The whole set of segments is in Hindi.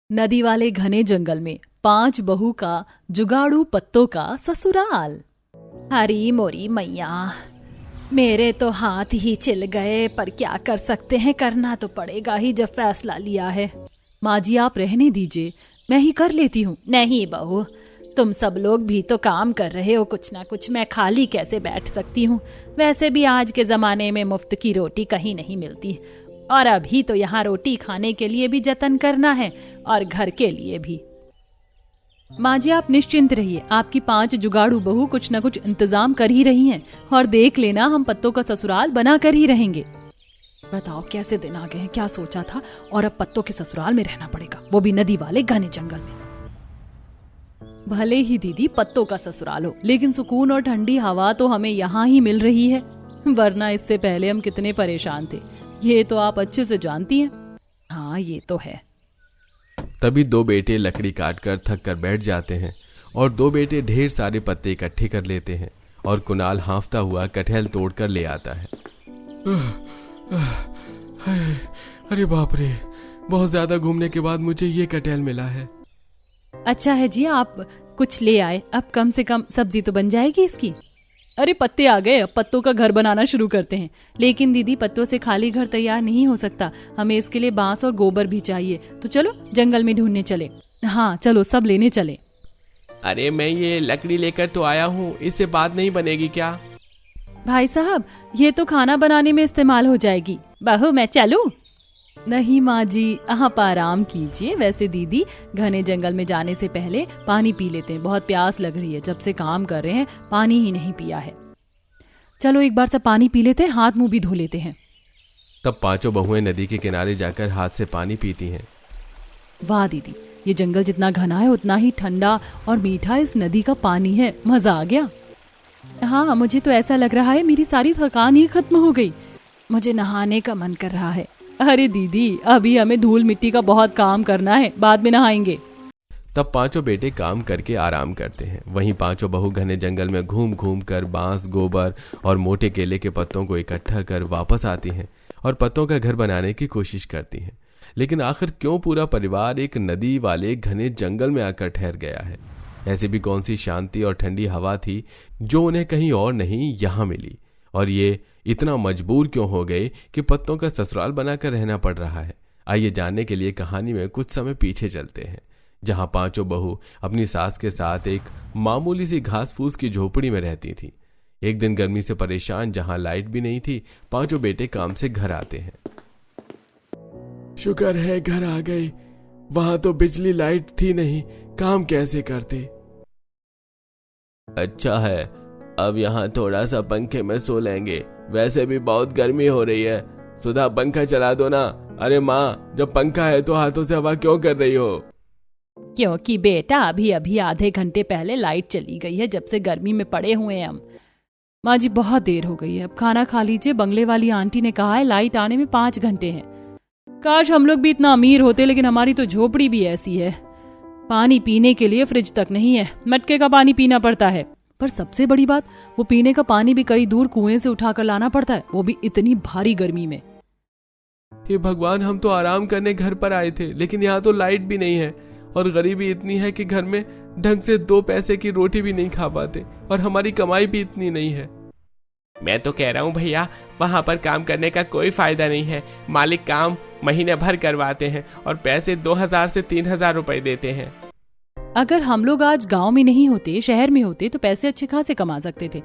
नदी वाले घने जंगल में 5 बहू का जुगाड़ू पत्तों का ससुराल। हरी मोरी मैया, मेरे तो हाथ ही चिल गए, पर क्या कर सकते हैं, करना तो पड़ेगा ही जब फैसला लिया है। माँ जी आप रहने दीजिए, मैं ही कर लेती हूँ। नहीं बहू, तुम सब लोग भी तो काम कर रहे हो कुछ ना कुछ, मैं खाली कैसे बैठ सकती हूँ। वैसे भी आज के जमाने में मुफ्त की रोटी कहीं नहीं मिलती, और अभी तो यहाँ रोटी खाने के लिए भी जतन करना है और घर के लिए भी। माँ जी आप निश्चिंत रहिए, आपकी 5 जुगाड़ू बहू कुछ न कुछ इंतजाम कर ही रही हैं, और देख लेना हम पत्तों का ससुराल बना कर ही रहेंगे। बताओ कैसे दिन आ गए हैं, क्या सोचा था, और अब पत्तों के ससुराल में रहना पड़ेगा, वो भी नदी वाले घने जंगल में। भले ही दीदी पत्तों का ससुराल हो, लेकिन सुकून और ठंडी हवा तो हमें यहाँ ही मिल रही है, वरना इससे पहले हम कितने परेशान थे, ये तो आप अच्छे से जानती हैं। हाँ ये तो है। तभी 2 बेटे लकड़ी काट कर थक कर बैठ जाते हैं और 2 बेटे ढेर सारे पत्ते इकट्ठे कर लेते हैं और कुणाल हाँफता हुआ कटहल तोड़ कर ले आता है। अरे बाप रे, बहुत ज्यादा घूमने के बाद मुझे ये कटहल मिला है। अच्छा है जी आप कुछ ले आए, अब कम से कम सब्जी तो बन जाएगी इसकी। अरे पत्ते आ गए, अब पत्तों का घर बनाना शुरू करते हैं। लेकिन दीदी पत्तों से खाली घर तैयार नहीं हो सकता, हमें इसके लिए बांस और गोबर भी चाहिए, तो चलो जंगल में ढूंढने चले। हाँ चलो सब लेने चले। अरे मैं ये लकड़ी लेकर तो आया हूँ, इससे बात नहीं बनेगी क्या? भाई साहब ये तो खाना बनाने में इस्तेमाल हो जाएगी। बहू मैं चलूं? नहीं माँ जी आप आराम कीजिए। वैसे दीदी घने जंगल में जाने से पहले पानी पी लेते हैं, बहुत प्यास लग रही है, जब से काम कर रहे हैं पानी ही नहीं पिया है। चलो एक बार सब पानी पी लेते हैं, हाथ मुंह भी धो लेते हैं। तब 5 बहुएं नदी के किनारे जाकर हाथ से पानी पीती हैं। वाह दीदी, ये जंगल जितना घना है उतना ही ठंडा और मीठा इस नदी का पानी है, मजा आ गया। हाँ मुझे तो ऐसा लग रहा है मेरी सारी थकान ही खत्म हो गई, मुझे नहाने का मन कर रहा है। अरे दीदी अभी हमें धूल मिट्टी का बहुत काम करना है, बाद में नहाएंगे। तब 5 बेटे काम करके आराम करते हैं, वहीं 5 बहू घने जंगल में घूम घूम कर बांस, गोबर और मोटे केले के पत्तों को इकट्ठा कर वापस आती हैं और पत्तों का घर बनाने की कोशिश करती हैं। लेकिन आखिर क्यों पूरा परिवार एक नदी वाले घने जंगल में आकर ठहर गया है? ऐसी भी कौन सी शांति और ठंडी हवा थी जो उन्हें कहीं और नहीं यहाँ मिली, और ये इतना मजबूर क्यों हो गए कि पत्तों का ससुराल बनाकर रहना पड़ रहा है? आइए जानने के लिए कहानी में कुछ समय पीछे चलते हैं, जहां 5 बहू अपनी सास के साथ एक मामूली सी घास फूस की झोपड़ी में रहती थी। एक दिन गर्मी से परेशान, जहां लाइट भी नहीं थी, 5 बेटे काम से घर आते हैं। शुक्र है घर आ गए, वहां तो बिजली लाइट थी नहीं, काम कैसे करते? अच्छा है, अब यहाँ थोड़ा सा पंखे में सो लेंगे, वैसे भी बहुत गर्मी हो रही है। सुधा पंखा चला दो ना। अरे माँ, जब पंखा है तो हाथों से हवा क्यों कर रही हो? क्योंकि बेटा अभी अभी आधे घंटे पहले लाइट चली गई है, जब से गर्मी में पड़े हुए हैं हम। माँ जी बहुत देर हो गई है, अब खाना खा लीजिए, बंगले वाली आंटी ने कहा है लाइट आने में 5 घंटे हैं। काश हम लोग भी इतना अमीर होते, लेकिन हमारी तो झोपड़ी भी ऐसी है, पानी पीने के लिए फ्रिज तक नहीं है, मटके का पानी पीना पड़ता है। पर सबसे बड़ी बात, वो पीने का पानी भी कई दूर कुएं से उठाकर लाना पड़ता है, वो भी इतनी भारी गर्मी में। हे भगवान, हम तो आराम करने घर पर आए थे, लेकिन यहाँ तो लाइट भी नहीं है, और गरीबी इतनी है कि घर में ढंग से 2 पैसे की रोटी भी नहीं खा पाते, और हमारी कमाई भी इतनी नहीं है। मैं तो कह रहा हूँ भैया, वहाँ पर काम करने का कोई फायदा नहीं है। मालिक काम महीने भर करवाते हैं और पैसे 2000 से 3000 रुपए देते हैं। अगर हम लोग आज गांव में नहीं होते, शहर में होते, तो पैसे अच्छे खासे कमा सकते थे।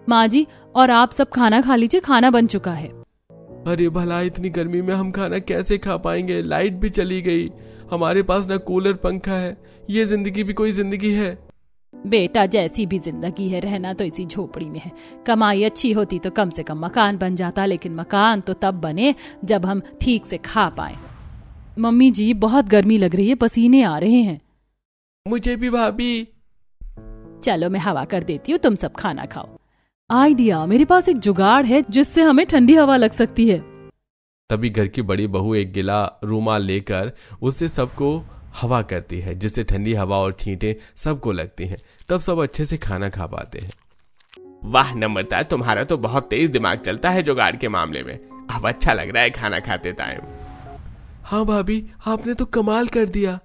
माँ जी और आप सब खाना खा लीजिए, खाना बन चुका है। अरे भला इतनी गर्मी में हम खाना कैसे खा पाएंगे? लाइट भी चली गई, हमारे पास ना कूलर पंखा है, ये जिंदगी भी कोई जिंदगी है? बेटा जैसी भी जिंदगी है, रहना तो इसी झोपड़ी में है। कमाई अच्छी होती तो कम से कम मकान बन जाता, लेकिन मकान तो तब बने जब हम ठीक से खा पाए। मम्मी जी बहुत गर्मी लग रही है, पसीने आ रहे हैं। मुझे भी भाभी। चलो मैं हवा कर देती हूँ, तुम सब खाना खाओ। आइडिया, मेरे पास एक जुगाड़ है जिससे हमें ठंडी हवा लग सकती है। तभी घर की बड़ी बहू एक गिला रूमाल लेकर उससे सबको हवा करती है, जिससे ठंडी हवा और छींटे सबको लगती हैं। तब सब अच्छे से खाना खा पाते हैं। वाह नम्रता, तुम्हारा तो बहुत तेज दिमाग चलता है जुगाड़ के मामले में। अब अच्छा लग रहा है खाना खाते टाइम। हाँ भाभी, आपने तो कमाल कर दिया।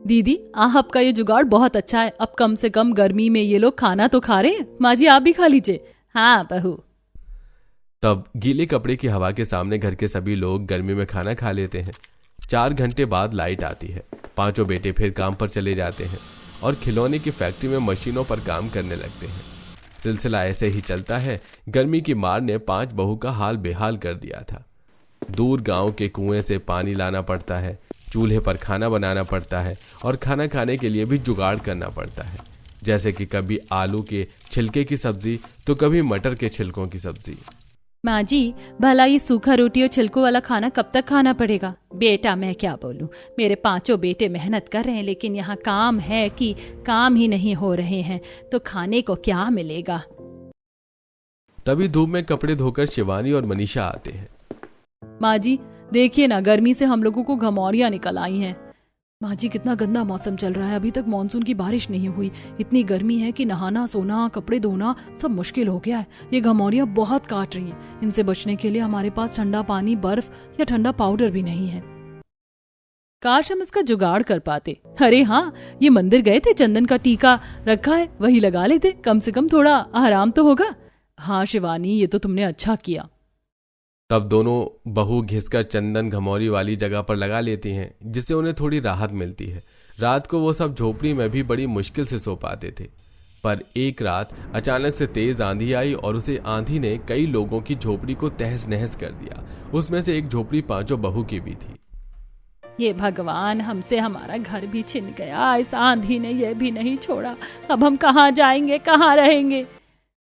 दीदी आपका ये जुगाड़ बहुत अच्छा है। अब कम से कम गर्मी में ये लोग खाना तो खा रहे हैं। माँ जी आप भी खा लीजिए। हाँ बहू। तब गीले कपड़े की हवा के सामने घर के सभी लोग गर्मी में खाना खा लेते हैं। 4 घंटे बाद लाइट आती है। पांचों बेटे फिर काम पर चले जाते हैं और खिलौने की फैक्ट्री में मशीनों पर काम करने लगते हैं। सिलसिला ऐसे ही चलता है। गर्मी की मार ने 5 बहू का हाल बेहाल कर दिया था। दूर गांव के कुएं से पानी लाना पड़ता है, चूल्हे पर खाना बनाना पड़ता है और खाना खाने के लिए भी जुगाड़ करना पड़ता है, जैसे कि कभी आलू के छिलके की सब्जी तो कभी मटर के छिलकों की सब्जी। माँ जी भला ये सूखा रोटी और छिलकों वाला खाना कब तक खाना पड़ेगा? बेटा मैं क्या बोलूं, मेरे 5 बेटे मेहनत कर रहे हैं लेकिन यहाँ काम है कि काम ही नहीं हो रहे हैं, तो खाने को क्या मिलेगा? तभी धूप में कपड़े धोकर शिवानी और मनीषा आते हैं। माँ जी देखिए ना, गर्मी से हम लोगों को घमौरियां निकल आई हैं। माँ जी कितना गंदा मौसम चल रहा है, अभी तक मानसून की बारिश नहीं हुई। इतनी गर्मी है कि नहाना सोना कपड़े धोना सब मुश्किल हो गया है। ये घमौरियां बहुत काट रही हैं। इनसे बचने के लिए हमारे पास ठंडा पानी, बर्फ या ठंडा पाउडर भी नहीं है। काश हम इसका जुगाड़ कर पाते। अरे हाँ, ये मंदिर गए थे, चंदन का टीका रखा है, वही लगा लेते, कम से कम थोड़ा आराम तो होगा। हाँ शिवानी ये तो तुमने अच्छा किया। तब दोनों बहू घिसकर चंदन घमौरी वाली जगह पर लगा लेती हैं, जिससे उन्हें थोड़ी राहत मिलती है। रात को वो सब झोपड़ी में भी बड़ी मुश्किल से सो पाते थे। पर एक रात अचानक से तेज आंधी आई और उसे आंधी ने कई लोगों की झोपड़ी को तहस नहस कर दिया। उसमें से एक झोपड़ी 5 बहू की भी थी। ये भगवान, हमसे हमारा घर भी छिन गया, इस आंधी ने ये भी नहीं छोड़ा। अब हम कहाँ जाएंगे, कहाँ रहेंगे?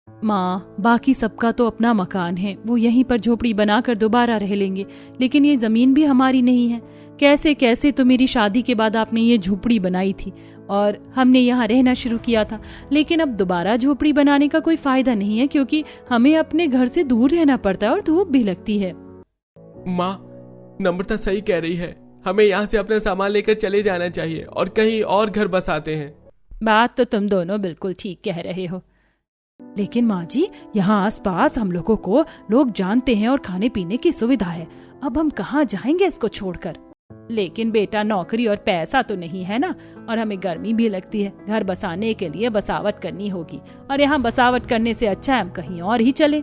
माँ बाकी सबका तो अपना मकान है, वो यहीं पर झोपड़ी बनाकर दोबारा रह लेंगे, लेकिन ये जमीन भी हमारी नहीं है। कैसे कैसे तो मेरी शादी के बाद आपने ये झोपड़ी बनाई थी और हमने यहाँ रहना शुरू किया था, लेकिन अब दोबारा झोपड़ी बनाने का कोई फायदा नहीं है क्योंकि हमें अपने घर से दूर रहना पड़ता है और धूप भी लगती है। माँ नम्रता सही कह रही है, हमें यहाँ से अपना सामान लेकर चले जाना चाहिए और कहीं और घर बसाते हैं। बात तो तुम दोनों बिल्कुल ठीक कह रहे हो, लेकिन माँ जी यहाँ आसपास हम लोगों को लोग जानते हैं और खाने पीने की सुविधा है। अब हम कहाँ जाएंगे इसको छोड़कर? लेकिन बेटा नौकरी और पैसा तो नहीं है ना, और हमें गर्मी भी लगती है। घर बसाने के लिए बसावट करनी होगी और यहाँ बसावट करने से अच्छा है हम कहीं और ही चले।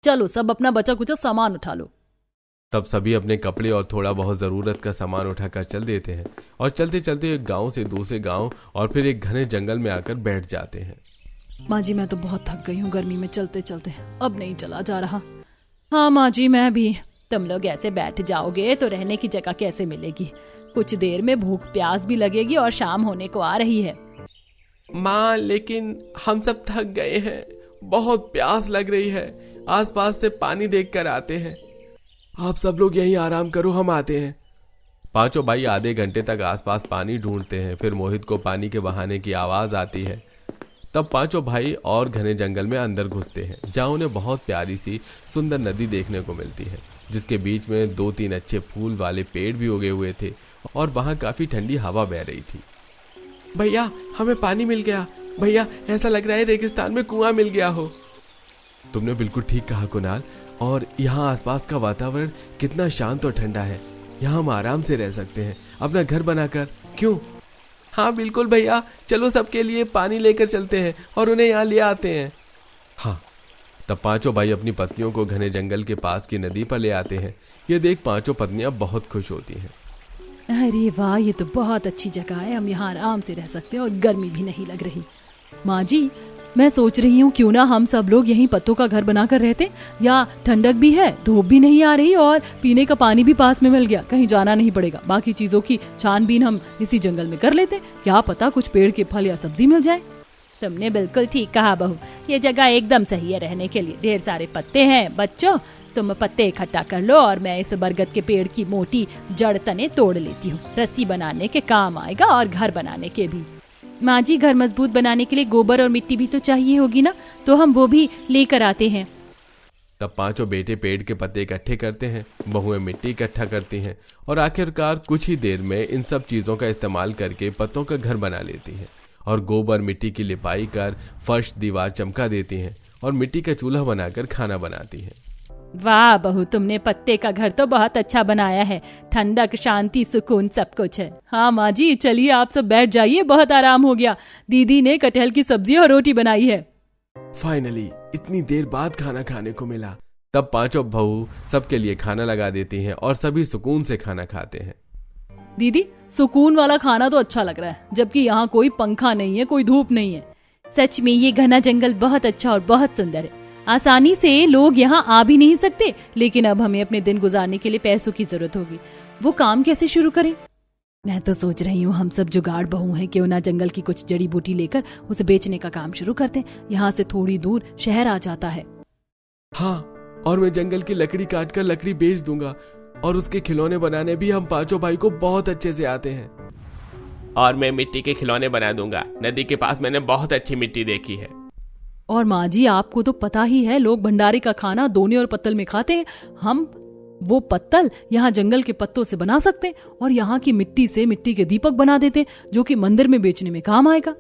चलो सब अपना बचा कुचा सामान उठा लो। तब सभी अपने कपड़े और थोड़ा बहुत जरूरत का सामान उठाकर चल देते हैं और चलते चलते एक गांव से दूसरे गांव और फिर एक घने जंगल में आकर बैठ जाते हैं। माँ जी मैं तो बहुत थक गई हूँ गर्मी में चलते चलते, अब नहीं चला जा रहा। हाँ माँ जी मैं भी। तुम लोग ऐसे बैठ जाओगे तो रहने की जगह कैसे मिलेगी? कुछ देर में भूख प्यास भी लगेगी और शाम होने को आ रही है। माँ लेकिन हम सब थक गए हैं, बहुत प्यास लग रही है, आसपास से पानी देखकर आते हैं। आप सब लोग यहीं आराम करो, हम आते हैं। 5 भाई आधे घंटे तक आसपास पानी ढूंढते हैं। फिर मोहित को पानी के बहाने की आवाज आती है। तब 5 भाई और घने जंगल में अंदर घुसते हैं, जहां उन्हें बहुत प्यारी सी सुंदर नदी देखने को मिलती है, जिसके बीच में 2-3 अच्छे फूल वाले पेड़ भी उगे हुए थे और वहां काफी ठंडी हवा बह रही थी। भैया हमें पानी मिल गया, भैया ऐसा लग रहा है रेगिस्तान में कुआं मिल गया हो। तुमने बिल्कुल ठीक कहा कुणाल, और यहाँ आसपास का वातावरण कितना शांत और ठंडा है। यहाँ हम आराम से रह सकते हैं अपना घर बनाकर, क्यों? हाँ बिल्कुल भैया, चलो सबके लिए पानी लेकर चलते हैं और उन्हें यहाँ ले आते हैं। हाँ तब 5 भाई अपनी पत्नियों को घने जंगल के पास की नदी पर ले आते हैं। ये देख 5 पत्नियां बहुत खुश होती हैं। अरे वाह, ये तो बहुत अच्छी जगह है, हम यहाँ आराम से रह सकते हैं और गर्मी भी नहीं लग रही। माँ जी मैं सोच रही हूँ क्यों ना हम सब लोग यहीं पत्तों का घर बनाकर रहते, या ठंडक भी है, धूप भी नहीं आ रही और पीने का पानी भी पास में मिल गया, कहीं जाना नहीं पड़ेगा। बाकी चीजों की छानबीन हम इसी जंगल में कर लेते, क्या पता कुछ पेड़ के फल या सब्जी मिल जाए। तुमने बिल्कुल ठीक कहा बहू, ये जगह एकदम सही है रहने के लिए। ढेर सारे पत्ते हैं, बच्चों तुम पत्ते इकट्ठा कर लो और मैं इस बरगद के पेड़ की मोटी जड़ तने तोड़ लेती हूँ, रस्सी बनाने के काम आएगा और घर बनाने के भी। माँ जी घर मजबूत बनाने के लिए गोबर और मिट्टी भी तो चाहिए होगी ना, तो हम वो भी लेकर आते हैं। तब 5 बेटे पेड़ के पत्ते इकट्ठे करते हैं, बहुएं मिट्टी इकट्ठा करती हैं और आखिरकार कुछ ही देर में इन सब चीजों का इस्तेमाल करके पत्तों का घर बना लेती हैं और गोबर मिट्टी की लिपाई कर फर्श दीवार चमका देती हैं और मिट्टी का चूल्हा बनाकर खाना बनाती हैं। वाह बहू, तुमने पत्ते का घर तो बहुत अच्छा बनाया है। ठंडक, शांति, सुकून सब कुछ है। हाँ माँ जी, चलिए आप सब बैठ जाइए, बहुत आराम हो गया। दीदी ने कटहल की सब्जी और रोटी बनाई है। फाइनली इतनी देर बाद खाना खाने को मिला। तब पांचों बहू सबके लिए खाना लगा देती हैं और सभी सुकून से खाना खाते हैं। दीदी, सुकून वाला खाना तो अच्छा लग रहा है, जबकि यहाँ कोई पंखा नहीं है, कोई धूप नहीं है। सच में ये घना जंगल बहुत अच्छा और बहुत सुंदर है। आसानी से लोग यहाँ आ भी नहीं सकते, लेकिन अब हमें अपने दिन गुजारने के लिए पैसों की जरूरत होगी। वो काम कैसे शुरू करें? मैं तो सोच रही हूँ हम सब जुगाड़ बहू हैं, क्यों ना जंगल की कुछ जड़ी बूटी लेकर उसे बेचने का काम शुरू करते हैं। यहाँ से थोड़ी दूर शहर आ जाता है। हाँ, और मैं जंगल की लकड़ी काटकर लकड़ी बेच दूंगा और उसके खिलौने बनाने भी हम पांचों भाई को बहुत अच्छे से आते हैं। और मैं मिट्टी के खिलौने बना दूंगा। नदी के पास मैंने बहुत अच्छी मिट्टी देखी है। और माँ जी, आपको तो पता ही है, लोग भंडारे का खाना दोने और पत्तल में खाते हैं। हम वो पत्तल यहाँ जंगल के पत्तों से बना सकते हैं और यहाँ की मिट्टी से मिट्टी के दीपक बना देते हैं, जो कि मंदिर में बेचने में काम आएगा।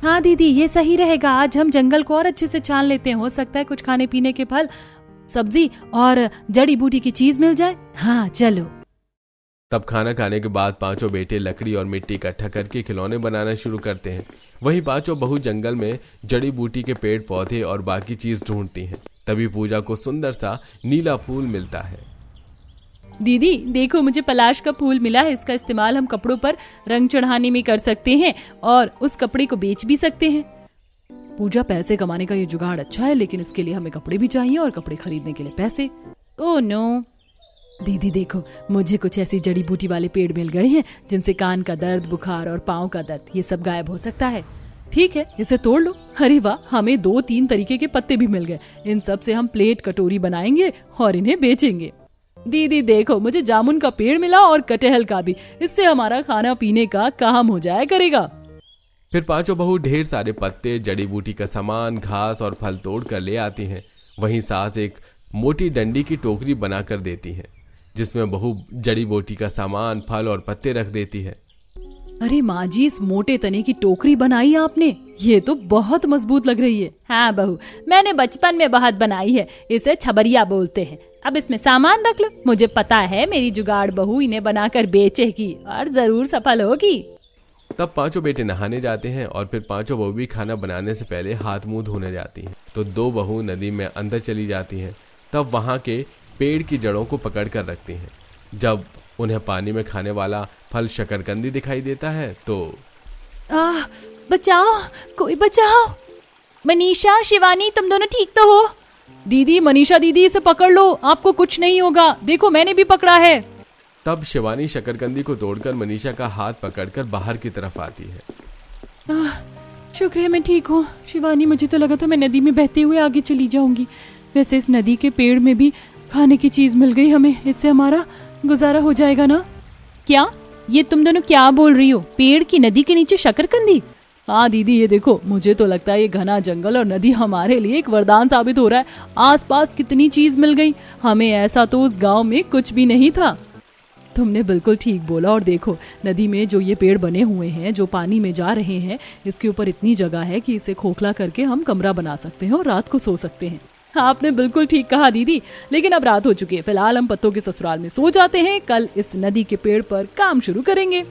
हाँ दीदी, ये सही रहेगा। आज हम जंगल को और अच्छे से छान लेते हैं। हो सकता है कुछ खाने पीने के फल, सब्जी और जड़ी बूटी की चीज मिल जाए। हाँ चलो। तब खाना खाने के बाद पांचों बेटे लकड़ी और मिट्टी इकट्ठा करके खिलौने बनाना शुरू करते हैं। वहीं पांचों बहू जंगल में जड़ी बूटी के पेड़ पौधे और बाकी चीज ढूंढती हैं। तभी पूजा को सुंदर सा नीला फूल मिलता है। दीदी देखो, मुझे पलाश का फूल मिला है। इसका इस्तेमाल हम कपड़ों पर रंग चढ़ाने में कर सकते हैं और उस कपड़े को बेच भी सकते हैं। पूजा, पैसे कमाने का ये जुगाड़ अच्छा है, लेकिन इसके लिए हमें कपड़े भी चाहिए और कपड़े खरीदने के लिए पैसे। Oh no. दीदी देखो, मुझे कुछ ऐसी जड़ी बूटी वाले पेड़ मिल गए हैं जिनसे कान का दर्द, बुखार और पाँव का दर्द ये सब गायब हो सकता है। ठीक है, इसे तोड़ लो। अरे वाह, हमें 2-3 तरीके के पत्ते भी मिल गए। इन सब से हम प्लेट, कटोरी बनाएंगे और इन्हें बेचेंगे। दीदी देखो, मुझे जामुन का पेड़ मिला और कटहल का भी। इससे हमारा खाना पीने का काम हो जाया करेगा। फिर पांचों बहू ढेर सारे पत्ते, जड़ी बूटी का सामान, घास और फल तोड़ कर ले आती हैं। वहीं सास एक मोटी डंडी की टोकरी बनाकर देती है, जिसमें बहू जड़ी बूटी का सामान, फल और पत्ते रख देती है। अरे माँ जी, इस मोटे तने की टोकरी बनाई आपने, ये तो बहुत मजबूत लग रही है। हाँ बहू, मैंने बचपन में बहुत बनाई है। इसे छबरिया बोलते हैं। अब इसमें सामान रख लो। मुझे पता है मेरी जुगाड़ बहू इन्हें बनाकर बेचेगी और जरूर सफल होगी। तब पांचों बेटे नहाने जाते हैं और फिर पांचों बहू भी खाना बनाने से पहले हाथ मुंह धोने जाती हैं। तो 2 बहू नदी में अंदर चली जाती हैं। तब वहां के पेड़ की जड़ों को पकड़ कर रखती हैं। जब उन्हें पानी में खाने वाला फल शकरकंदी दिखाई देता है तो बचाओ, कोई बचाओ। मनीषा, शिवानी, तुम दोनों ठीक तो हो? दीदी, मनीषा दीदी, इसे पकड़ लो, आपको कुछ नहीं होगा। देखो, मैंने भी पकड़ा है। तब शिवानी शकरकंदी को तोड़कर मनीषा का हाथ पकड़कर बाहर की तरफ आती है। शुक्र है मैं ठीक हूँ। शिवानी, मुझे तो लगा था मैं नदी में बहते हुए आगे चली जाऊंगी। वैसे इस नदी के पेड़ में भी खाने की चीज मिल गई हमें। इससे हमारा गुजारा हो जाएगा ना? क्या? ये तुम दोनों क्या बोल रही हो? पेड़ की नदी के नीचे शकरकंदी? हाँ दीदी, ये देखो, मुझे तो लगता है ये घना जंगल और नदी हमारे लिए एक वरदान साबित हो रहा है। आसपास कितनी चीज मिल गई हमें, ऐसा तो उस गांव में कुछ भी नहीं था। तुमने बिल्कुल ठीक बोला। और देखो, नदी में जो ये पेड़ बने हुए हैं, जो पानी में जा रहे हैं, इसके ऊपर इतनी जगह है कि इसे खोखला करके हम कमरा बना सकते हैं और रात को सो सकते हैं। आपने बिल्कुल ठीक कहा दीदी। लेकिन अब रात हो चुकी है, फिलहाल हम पत्तों के ससुराल में सो जाते हैं। कल इस नदी के पेड़ पर काम शुरू करेंगे।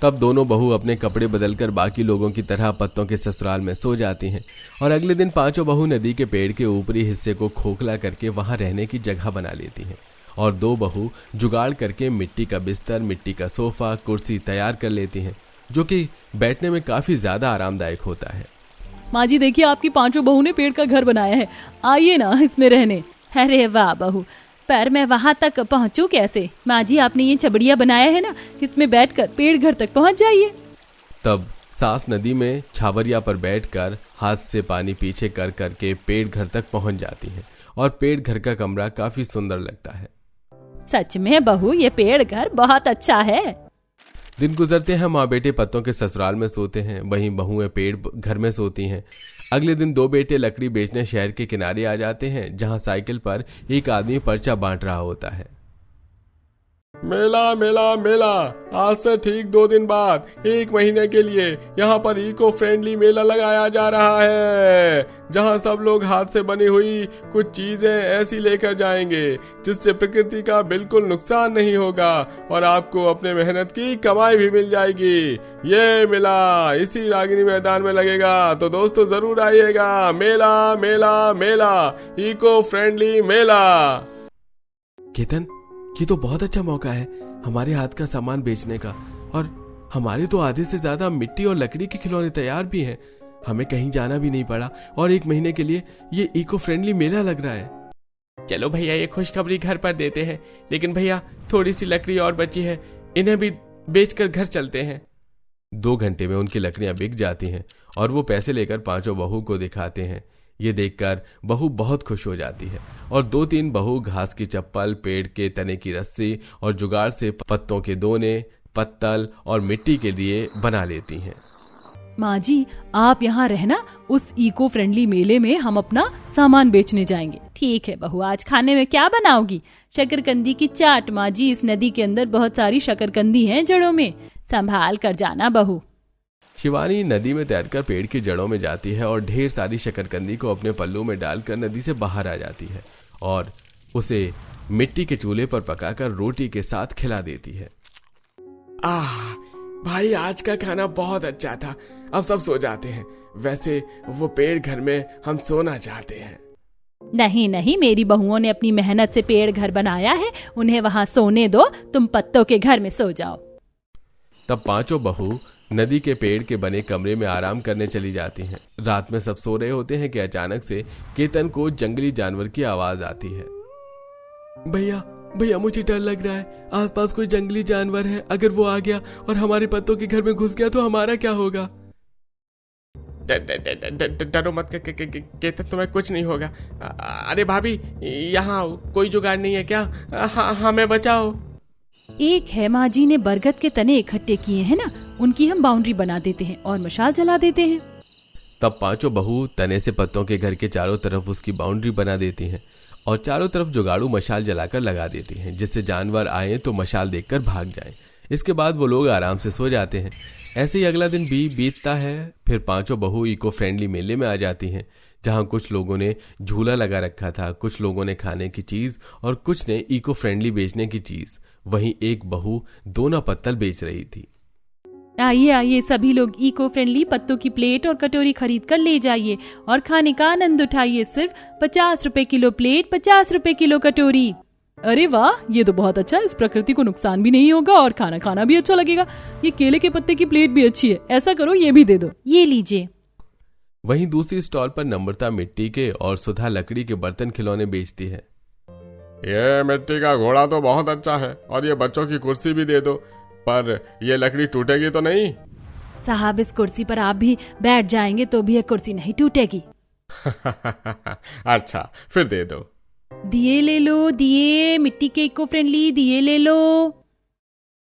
तब दोनों बहू अपने कपड़े बदलकर बाकी लोगों की तरह पत्तों के ससुराल में सो जाती हैं और अगले दिन पांचों बहू नदी के पेड़ के ऊपरी हिस्से को खोखला करके वहां रहने की जगह बना लेती हैं और 2 बहू जुगाड़ करके मिट्टी का बिस्तर, मिट्टी का सोफा, कुर्सी तैयार कर लेती हैं, जो कि बैठने में काफी ज्यादा आरामदायक होता है। माँ जी देखिए, आपकी 5 बहू ने पेड़ का घर बनाया है। आइए ना इसमें रहने। अरे वाह बहू, पर मैं वहां तक पहुंचूं कैसे? माँ जी, आपने ये छबड़िया बनाया है ना, इसमें बैठकर पेड़ घर तक पहुंच जाइए। तब सास नदी में छावरिया पर बैठकर हाथ से पानी पीछे कर करके पेड़ घर तक पहुंच जाती है और पेड़ घर का कमरा काफी सुंदर लगता है। सच में बहू, ये पेड़ घर बहुत अच्छा है। दिन गुजरते हैं, माँ बेटे पत्तों के ससुराल में सोते हैं, वहीं बहुएं पेड़ घर में सोती हैं। अगले दिन 2 बेटे लकड़ी बेचने शहर के किनारे आ जाते हैं, जहां साइकिल पर एक आदमी पर्चा बांट रहा होता है। मेला मेला मेला, आज से ठीक 2 दिन बाद 1 महीने के लिए यहाँ पर इको फ्रेंडली मेला लगाया जा रहा है, जहाँ सब लोग हाथ से बनी हुई कुछ चीजें ऐसी लेकर जाएंगे जिससे प्रकृति का बिल्कुल नुकसान नहीं होगा और आपको अपने मेहनत की कमाई भी मिल जाएगी। ये मेला इसी रागिनी मैदान में लगेगा, तो दोस्तों जरूर आइएगा। मेला मेला मेला, इको फ्रेंडली मेला। केतन, ये तो बहुत अच्छा मौका है हमारे हाथ का सामान बेचने का, और हमारे तो आधे से ज्यादा मिट्टी और लकड़ी के खिलौने तैयार भी हैं। हमें कहीं जाना भी नहीं पड़ा और 1 महीने के लिए ये इको फ्रेंडली मेला लग रहा है। चलो भैया, ये खुशखबरी घर पर देते हैं, लेकिन भैया थोड़ी सी लकड़ी और बची है, इन्हें भी बेचकर घर चलते हैं। 2 घंटे में उनकी लकड़ियां बिक जाती हैं और वो पैसे लेकर पांचों बहू को दिखाते हैं। ये देखकर बहू बहुत खुश हो जाती है और 2-3 बहू घास की चप्पल, पेड़ के तने की रस्सी और जुगाड़ से पत्तों के दोने, पत्तल और मिट्टी के लिए बना लेती हैं। माँ जी, आप यहाँ रहना, उस इको फ्रेंडली मेले में हम अपना सामान बेचने जाएंगे। ठीक है बहू, आज खाने में क्या बनाओगी? शकरकंदी की चाट। माँ जी, इस नदी के अंदर बहुत सारी शकरकंदी हैं जड़ों में, संभाल कर जाना बहू। शिवानी नदी में तैरकर पेड़ की जड़ों में जाती है और ढेर सारी शकरकंदी को अपने पल्लू में डालकर नदी से बाहर आ जाती है और उसे मिट्टी के चूल्हे पर पकाकर रोटी के साथ खिला देती है। भाई, आज का खाना बहुत अच्छा था। अब सब सो जाते हैं। वैसे वो पेड़ घर में हम सोना चाहते हैं। नहीं नहीं, मेरी बहुओं ने अपनी मेहनत से पेड़ घर बनाया है, उन्हें वहाँ सोने दो, तुम पत्तों के घर में सो जाओ। तब पांचों बहू नदी के पेड़ के बने कमरे में आराम करने चली जाती हैं। रात में सब सो रहे होते हैं कि अचानक से केतन को जंगली जानवर की आवाज आती है। भैया भैया, मुझे डर लग रहा है, आसपास कोई जंगली जानवर है, अगर वो आ गया और हमारे पत्तों के घर में घुस गया तो हमारा क्या होगा? डरो मत केतन, तुम्हें कुछ नहीं होगा। अरे भाभी, यहाँ कोई जुगाड़ नहीं है क्या? हमें बचाओ। एक है, माँ जी ने बरगद के तने इकट्ठे किए हैं ना, उनकी हम बाउंड्री बना देते हैं और मशाल जला देते हैं। तब पांचों बहू तने से पत्तों के घर के चारों तरफ उसकी बाउंड्री बना देती हैं और चारों तरफ जुगाड़ू मशाल जलाकर लगा देती हैं, जिससे जानवर आए तो मशाल देखकर भाग जाएं। इसके बाद वो लोग आराम से सो जाते हैं। ऐसे ही अगला दिन भी बीतता है। फिर पांचों बहू इको फ्रेंडली मेले में आ जाती हैं, जहां कुछ लोगों ने झूला लगा रखा था, कुछ लोगों ने खाने की चीज और कुछ ने इको फ्रेंडली बेचने की चीज। वहीं एक बहू दोना पत्तल बेच रही थी। आइए आइए, सभी लोग इको फ्रेंडली पत्तों की प्लेट और कटोरी खरीद कर ले जाइए और खाने का आनंद उठाइए। सिर्फ 50 रुपए किलो प्लेट, 50 रुपए किलो कटोरी। अरे वाह, ये तो बहुत अच्छा, इस प्रकृति को नुकसान भी नहीं होगा और खाना खाना भी अच्छा लगेगा। ये केले के पत्ते की प्लेट भी अच्छी है, ऐसा करो ये भी दे दो, ये लीजिए। वहीं दूसरी स्टॉल पर नम्रता मिट्टी के और सुधा लकड़ी के बर्तन खिलौने बेचती है। ये मिट्टी का घोड़ा तो बहुत अच्छा है और ये बच्चों की कुर्सी भी दे दो, पर ये लकड़ी टूटेगी तो नहीं? साहब, इस कुर्सी पर आप भी बैठ जाएंगे तो भी ये कुर्सी नहीं टूटेगी। अच्छा, फिर दे दो। दिए ले लो, दिए, मिट्टी के इको फ्रेंडली दिए ले लो।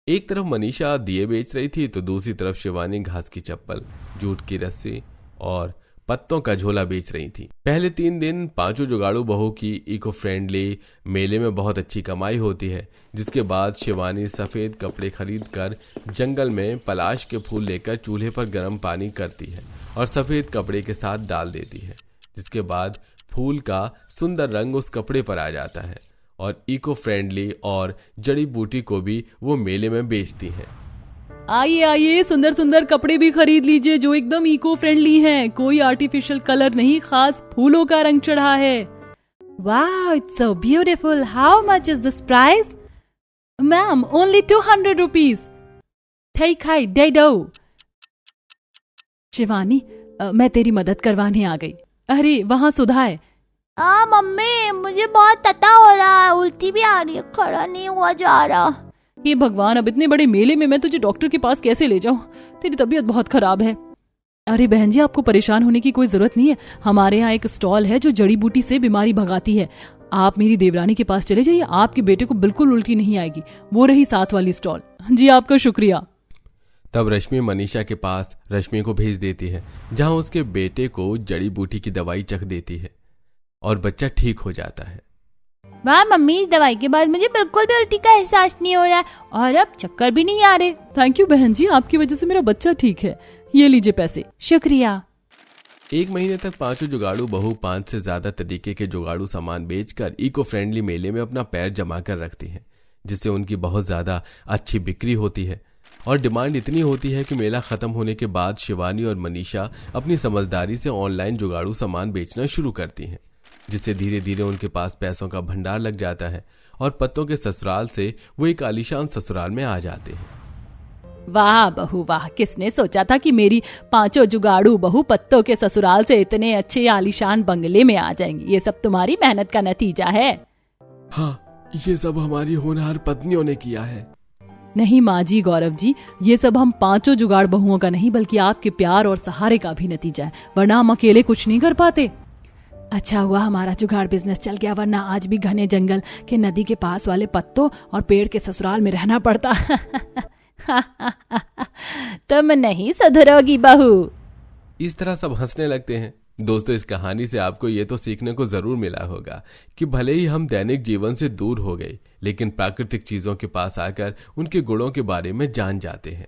एक तरफ मनीषा दिए बेच रही थी तो दूसरी तरफ शिवानी घास की चप्पल, जूट की रस्सी और पत्तों का झोला बेच रही थी। पहले 3 दिन पांचों जुगाड़ू बहू की इको फ्रेंडली मेले में बहुत अच्छी कमाई होती है, जिसके बाद शिवानी सफेद कपड़े खरीदकर जंगल में पलाश के फूल लेकर चूल्हे पर गर्म पानी करती है और सफेद कपड़े के साथ डाल देती है, जिसके बाद फूल का सुंदर रंग उस कपड़े पर आ जाता है और इको फ्रेंडली और जड़ी बूटी को भी वो मेले में बेचती हैं। आइए आइए, सुंदर सुंदर कपड़े भी खरीद लीजिए जो एकदम इको फ्रेंडली हैं। कोई आर्टिफिशियल कलर नहीं, खास फूलों का रंग चढ़ा है। वाह, it's so beautiful. How much is this price? Ma'am, only 200 rupees. ठीक है, दे दो। शिवानी, मैं तेरी मदद करवाने आ गई। अरे वहाँ सुधा है। मम्मी, मुझे बहुत तता हो रहा है, उल्टी भी आ रही है, खड़ा नहीं हुआ जा रहा। हे भगवान, अब इतने बड़े मेले में मैं तुझे डॉक्टर के पास कैसे ले जाऊं? तेरी तबीयत बहुत खराब है। अरे बहन जी, आपको परेशान होने की कोई जरूरत नहीं है। हमारे यहाँ एक स्टॉल है जो जड़ी बूटी से बीमारी भगाती है। आप मेरी देवरानी के पास चले जाइए, आपके बेटे को बिल्कुल उल्टी नहीं आएगी। वो रही साथ वाली स्टॉल। जी, आपका शुक्रिया। तब रश्मि मनीषा के पास रश्मि को भेज देती है, जहां उसके बेटे को जड़ी बूटी की दवाई चख देती है और बच्चा ठीक हो जाता है। वाह मम्मी, इस दवाई के बाद मुझे बिल्कुल भी उल्टी का एहसास नहीं हो रहा है और अब चक्कर भी नहीं आ रहे। थैंक यू बहन जी, आपकी वजह से मेरा बच्चा ठीक है। ये लीजिए पैसे। शुक्रिया। 1 महीने तक पांचों जुगाड़ू बहू 5 से ज्यादा तरीके के जुगाड़ू सामान बेचकर इको फ्रेंडली मेले में अपना पैर जमा कर रखती हैं, जिससे उनकी बहुत ज्यादा अच्छी बिक्री होती है और डिमांड इतनी होती है कि मेला खत्म होने के बाद शिवानी और मनीषा अपनी समझदारी से ऑनलाइन जुगाड़ू सामान बेचना शुरू करती हैं, जिससे धीरे धीरे उनके पास पैसों का भंडार लग जाता है और पत्तों के ससुराल से वो एक आलीशान ससुराल में आ जाते हैं। वाह बहू वाह, किसने सोचा था कि मेरी 5 जुगाड़ू बहू पत्तों के ससुराल से इतने अच्छे आलीशान बंगले में आ जाएंगी। ये सब तुम्हारी मेहनत का नतीजा है। हाँ, ये सब हमारी होनहार पत्नियों ने किया है। नहीं माँ जी, गौरव जी, ये सब हम 5 जुगाड़ बहुओं का नहीं बल्कि आपके प्यार और सहारे का भी नतीजा है, वरना हम अकेले कुछ नहीं कर पाते। अच्छा हुआ हमारा जुगाड़ बिजनेस चल गया, वरना आज भी घने जंगल के नदी के पास वाले पत्तों और पेड़ के ससुराल में रहना पड़ता। तुम नहीं सुधरोगी बहू। इस तरह सब हंसने लगते हैं। दोस्तों, इस कहानी से आपको ये तो सीखने को जरूर मिला होगा कि भले ही हम दैनिक जीवन से दूर हो गए, लेकिन प्राकृतिक चीजों के पास आकर उनके गुणों के बारे में जान जाते हैं।